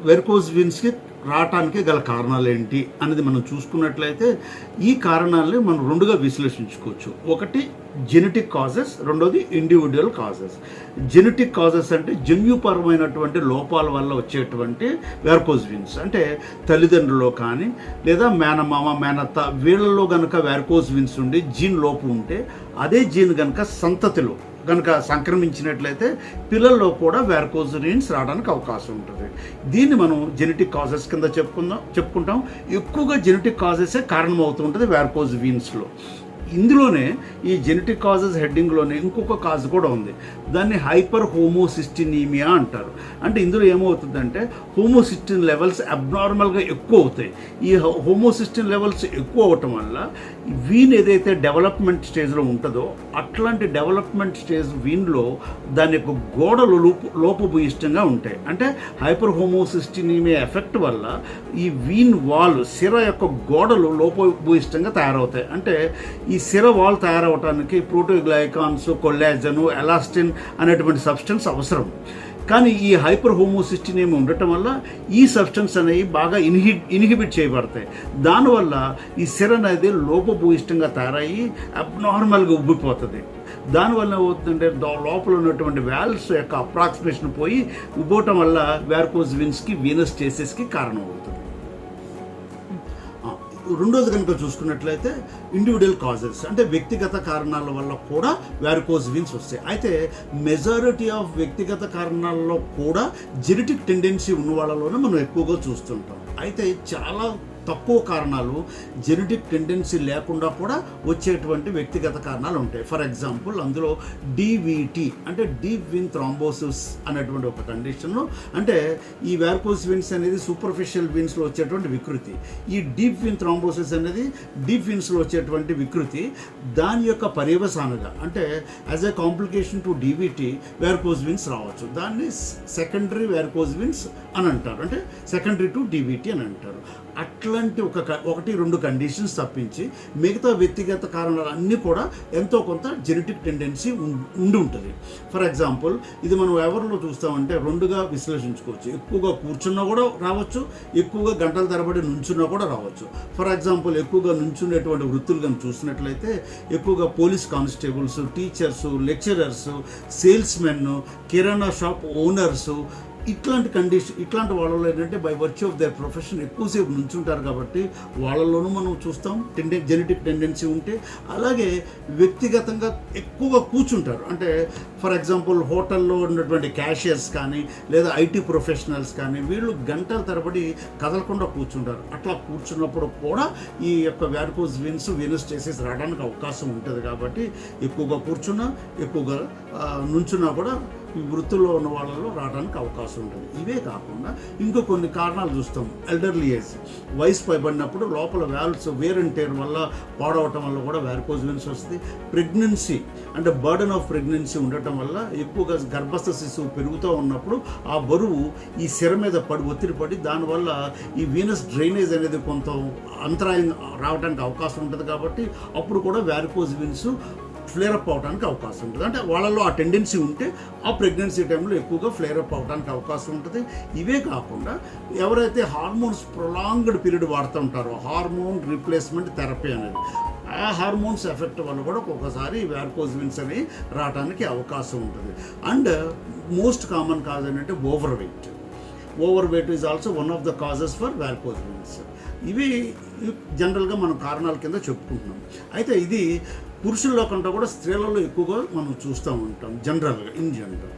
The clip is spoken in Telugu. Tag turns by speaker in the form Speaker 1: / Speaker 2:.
Speaker 1: వెరికోజ్ వెయిన్స్కి రావటానికి గల కారణాలు ఏంటి అనేది మనం చూసుకున్నట్లయితే ఈ కారణాలని మనం రెండుగా విశ్లేషించుకోవచ్చు. ఒకటి జెనెటిక్ కాజెస్, రెండోది ఇండివిజువల్ కాజెస్. జెనెటిక్ కాజెస్ అంటే జన్యుపరమైనటువంటి లోపాల వల్ల వచ్చేటువంటి వెరికోజ్ వెయిన్స్, అంటే తల్లిదండ్రుల్లో కానీ లేదా మేనమామ మేనత్త వీళ్ళలో కనుక వెరికోజ్ వెయిన్స్ ఉండి జీన్ లోపం ఉంటే అదే జీన్ కనుక సంతతిలో కనుక సంక్రమించినట్లయితే పిల్లల్లో కూడా వెరికోజ్ వెయిన్స్ రావడానికి అవకాశం ఉంటుంది. దీన్ని మనం జెనెటిక్ కాజెస్ కింద చెప్పుకుంటాం. ఎక్కువగా జెనెటిక్ కాజెసే కారణం అవుతూ ఉంటుంది వెరికోజ్ వెయిన్స్లో. ఇందులోనే ఈ జెనెటిక్ కాజెస్ హెడ్డింగ్లోనే ఇంకొక కాజ్ కూడా ఉంది. దాన్ని హైపర్ హోమోసిస్టినీమియా అంటారు. అంటే ఇందులో ఏమవుతుందంటే హోమోసిస్టిన్ లెవెల్స్ అబ్నార్మల్గా ఎక్కువ అవుతాయి. ఈ హోమోసిస్టిన్ లెవెల్స్ ఎక్కువ అవటం వల్ల వీన్ ఏదైతే డెవలప్మెంట్ స్టేజ్లో ఉంటుందో అట్లాంటి డెవలప్మెంట్ స్టేజ్ వీన్లో దాని యొక్క గోడలు లోపభూయిష్టంగా ఉంటాయి. అంటే హైపర్ హోమోసిస్టినీమియా ఎఫెక్ట్ వల్ల ఈ వీన్ వాల్ సిర యొక్క గోడలు లోపభూయిష్టంగా తయారవుతాయి. అంటే ఈ సిర వాల్ తయారవడానికి ప్రోటోగ్లైకాన్స్, కొల్లాజన్, ఎలాస్టిన్ అనేటువంటి సబ్స్టెన్స్ అవసరం. కానీ ఈ హైపర్ హోమోసిస్టినేమి ఉండటం వల్ల ఈ సబ్స్టెన్స్ అనేవి బాగా ఇన్హిబిట్ చేయబడతాయి. దానివల్ల ఈ సిర అనేది లోపభూయిష్టంగా తయారయ్యి అబ్నార్మల్గా ఉబ్బిపోతుంది. దానివల్ల ఏమవుతుందంటే లోపల ఉన్నటువంటి వాల్వ్స్ యొక్క అప్రాక్సిమేషన్ పోయి ఉబ్బోవటం వల్ల వెరికోజ్ వెయిన్స్కి, వీనస్ స్టేసిస్కి కారణం అవుతుంది. రెండోది కనుక చూసుకున్నట్లయితే ఇండివిజువల్ కాజెస్, అంటే వ్యక్తిగత కారణాల వల్ల కూడా వెరికోజ్ వెయిన్స్ వస్తాయి. అయితే మెజారిటీ ఆఫ్ వ్యక్తిగత కారణాలలో కూడా జెనెటిక్ టెండెన్సీ ఉన్న వాళ్ళలోనే మనం ఎక్కువగా చూస్తుంటాం. అయితే చాలా తక్కువ కారణాలు జెనెటిక్ టెండెన్సీ లేకుండా కూడా వచ్చేటువంటి వ్యక్తిగత కారణాలు ఉంటాయి. ఫర్ ఎగ్జాంపుల్ అందులో డివిటి అంటే డీప్ వెయిన్ థ్రాంబోసిస్ అనేటువంటి ఒక కండిషన్లో, అంటే ఈ వెరికోజ్ వెయిన్స్ అనేది సూపర్ఫిషియల్ వెయిన్స్లో వచ్చేటువంటి వికృతి. ఈ డీప్ వెయిన్ థ్రాంబోసిస్ అనేది డీప్ వెయిన్స్లో వచ్చేటువంటి వికృతి. దాని యొక్క పర్యవసానంగా అంటే as a complication to డివిటి varicose veins రావచ్చు. దాన్ని సెకండరీ వెరికోజ్ వెయిన్స్ అని అంటారు, అంటే సెకండరీ టు డివిటి అని అంటారు. అట్లాంటి ఒకటి రెండు కండిషన్స్ తప్పించి మిగతా వ్యక్తిగత కారణాలు అన్నీ కూడా ఎంతో కొంత జెనెటిక్ టెండెన్సీ ఉండి ఉంటుంది. ఫర్ ఎగ్జాంపుల్ ఇది మనం ఎవరిలో చూస్తామంటే రెండుగా విశ్లేషించుకోవచ్చు. ఎక్కువగా కూర్చున్నా కూడా రావచ్చు, ఎక్కువగా గంటల తరబడి నుంచున్నా కూడా రావచ్చు. ఫర్ ఎగ్జాంపుల్ ఎక్కువగా నుంచునేటువంటి వృత్తులు కానీ చూసినట్లయితే ఎక్కువగా police constables, teachers, lecturers, salesmen, kirana shop owners, ఇట్లాంటి వాళ్ళలో ఏంటంటే by virtue of their profession ఎక్కువసేపు నుంచుంటారు కాబట్టి వాళ్ళలోనూ మనం చూస్తాం జెనెటిక్ టెండెన్సీ ఉంటే. అలాగే వ్యక్తిగతంగా ఎక్కువగా కూర్చుంటారు, అంటే ఫర్ ఎగ్జాంపుల్ హోటల్లో ఉన్నటువంటి క్యాషియర్స్ కానీ లేదా ఐటీ ప్రొఫెషనల్స్ కానీ వీళ్ళు గంటల తరబడి కదలకుండా కూర్చుంటారు. అట్లా కూర్చున్నప్పుడు కూడా ఈ యొక్క వెరికోజ్ వెయిన్స్, వీనస్ స్టేసిస్ రావడానికి అవకాశం ఉంటుంది. కాబట్టి ఎక్కువగా కూర్చున్నా, ఎక్కువగా నుంచున్నా కూడా ఈ వృత్తుల్లో ఉన్న వాళ్ళలో రావడానికి అవకాశం ఉంటుంది. ఇవే కాకుండా ఇంకో కొన్ని కారణాలు చూస్తాం. ఎల్డర్లీ ఏజ్, వయసు పైబడినప్పుడు లోపల వాల్వ్స్ వేర్ అండ్ టేర్ వల్ల పాడవటం వల్ల కూడా వెరికోజ్ వెయిన్స్ వస్తుంది. ప్రెగ్నెన్సీ అంటే బర్డన్ ఆఫ్ ప్రెగ్నెన్సీ ఉండటం వల్ల ఎక్కువగా గర్భస్థ శిశువు పెరుగుతూ ఉన్నప్పుడు ఆ బరువు ఈ సిర మీద ఒత్తిడి పడి దానివల్ల ఈ వీనస్ డ్రైనేజ్ అనేది కొంత అంతరాయం రావడానికి అవకాశం ఉంటుంది. కాబట్టి అప్పుడు కూడా వెరికోజ్ వెయిన్స్ ఫ్లేరప్ అవడానికి అవకాశం ఉంటుంది. అంటే వాళ్ళలో ఆ టెండెన్సీ ఉంటే ఆ ప్రెగ్నెన్సీ టైంలో ఎక్కువగా ఫ్లేరప్ అవడానికి అవకాశం ఉంటుంది. ఇవే కాకుండా ఎవరైతే హార్మోన్స్ ప్రొలాంగ్డ్ పీరియడ్ వాడుతూ ఉంటారో హార్మోన్ రీప్లేస్మెంట్ థెరపీ అనేది, ఆ హార్మోన్స్ ఎఫెక్ట్ వల్ల కూడా ఒక్కొక్కసారి వెరికోజ్ వెయిన్స్ అనేవి రావడానికి అవకాశం ఉంటుంది. అండ్ మోస్ట్ కామన్ కాజ్ ఏంటంటే over weight is also one of the causes for varicose veins. ఇవి జనరల్గా మనం కారణాల కింద చెప్పుకుంటున్నాం. అయితే ఇది పురుషుల్లో కంటే కూడా స్త్రీలలో ఎక్కువగా మనం చూస్తూ ఉంటాం జనరల్గా, ఇన్ జనరల్.